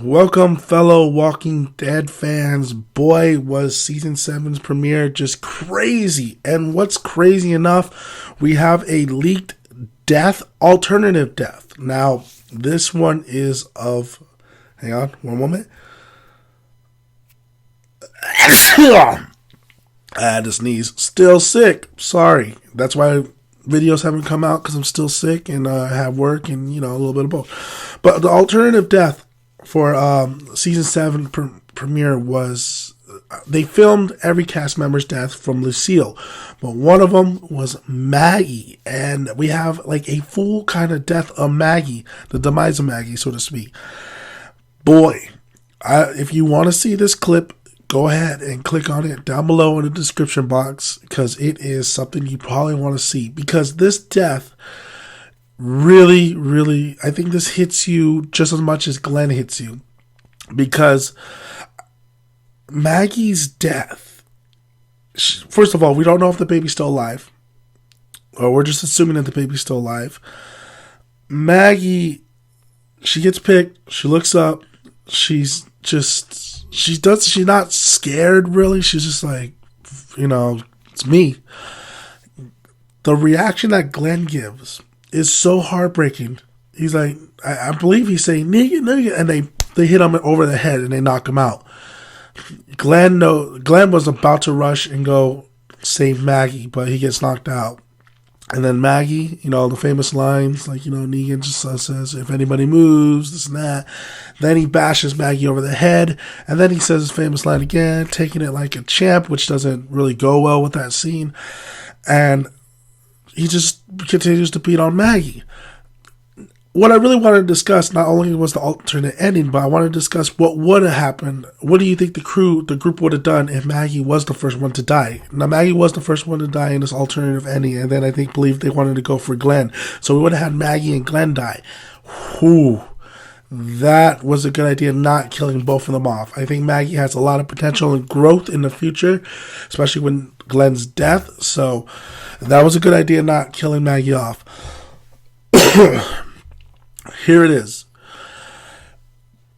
Welcome, fellow Walking Dead fans. Boy, was season 7's premiere just crazy. And what's crazy enough, we have a leaked death, alternative death. Now, this one is of, hang on, one moment. I had to sneeze. Still sick. Sorry. That's why videos haven't come out, because I'm still sick and I have work and, a little bit of both. But the alternative death for season 7 premiere was, they filmed every cast member's death from Lucille, but one of them was Maggie, and we have like a full kind of death of Maggie, the demise of Maggie, so to speak. Boy, if you want to see this clip, go ahead and click on it down below in the description box, because it is something you probably want to see, because this death really, I think this hits you just as much as Glenn hits you, because Maggie's death, first of all, we don't know if the baby's still alive, or we're just assuming that the baby's still alive. Maggie, she gets picked, she looks up, she's not scared really, she's just like, it's me. The reaction that Glenn gives is so heartbreaking. He's like, I believe he's saying nigga, and they hit him over the head and they knock him out. Glenn was about to rush and go save Maggie, but he gets knocked out. And then Maggie, the famous lines, like, Negan just says, if anybody moves, this and that. Then he bashes Maggie over the head, and then he says his famous line again, taking it like a champ, which doesn't really go well with that scene. And he just continues to beat on Maggie. What I really wanted to discuss not only was the alternate ending, but I wanted to discuss what would have happened. What do you think the group would have done if Maggie was the first one to die? Now, Maggie was the first one to die in this alternative ending, and then I believe they wanted to go for Glenn. So we would have had Maggie and Glenn die. Whew. That was a good idea, not killing both of them off. I think Maggie has a lot of potential and growth in the future, especially when Glenn's death. So that was a good idea, not killing Maggie off. Here it is.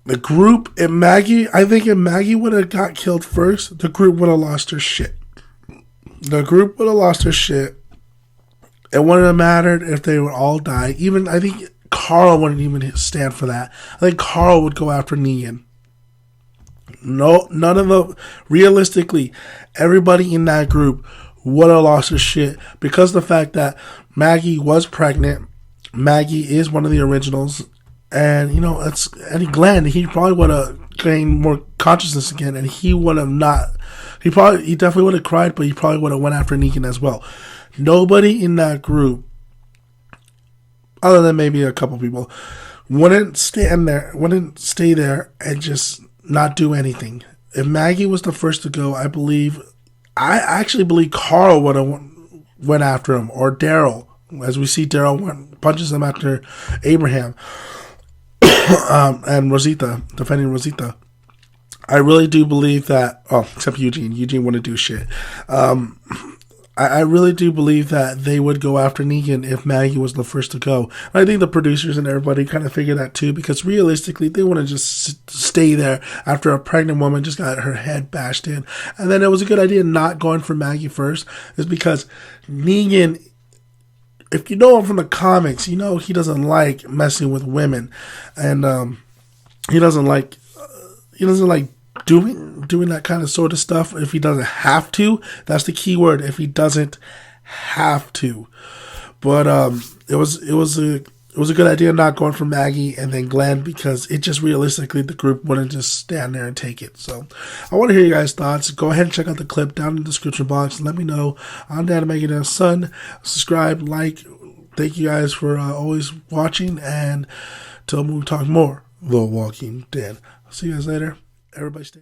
The group and Maggie, I think if Maggie would have got killed first, the group would have lost their shit. The group would have lost their shit. It wouldn't have mattered if they would all die. Even, I think Carl wouldn't even stand for that. I think Carl would go after Negan. No, none of the, realistically, everybody in that group would have lost their shit, because of the fact that Maggie was pregnant. Maggie is one of the originals, and it's Eddie Glenn. He probably would have gained more consciousness again, and he would have not. He definitely would have cried, but he probably would have went after Negan as well. Nobody in that group, other than maybe a couple people, wouldn't stay there and just not do anything. If Maggie was the first to go, I actually believe Carl would have went after him, or Daryl. As we see, Daryl punches him after Abraham and Rosita, defending Rosita. I really do believe that, except Eugene. Eugene wouldn't do shit. I really do believe that they would go after Negan if Maggie was the first to go. And I think the producers and everybody kind of figured that too, because realistically, they want to just stay there after a pregnant woman just got her head bashed in. And then it was a good idea not going for Maggie first, is because Negan, if you know him from the comics, he doesn't like messing with women, and he doesn't like doing that kind of sort of stuff if he doesn't have to. That's the key word, if he doesn't have to. But it was a good idea not going for Maggie and then Glenn, because it just realistically the group wouldn't just stand there and take it. So I want to hear you guys' thoughts. Go ahead and check out the clip down in the description box. Let me know. I'm Dad, Maggie, and son. Subscribe, like. Thank you guys for always watching, and till we talk more The Walking Dead. I'll see you guys later. Everybody stay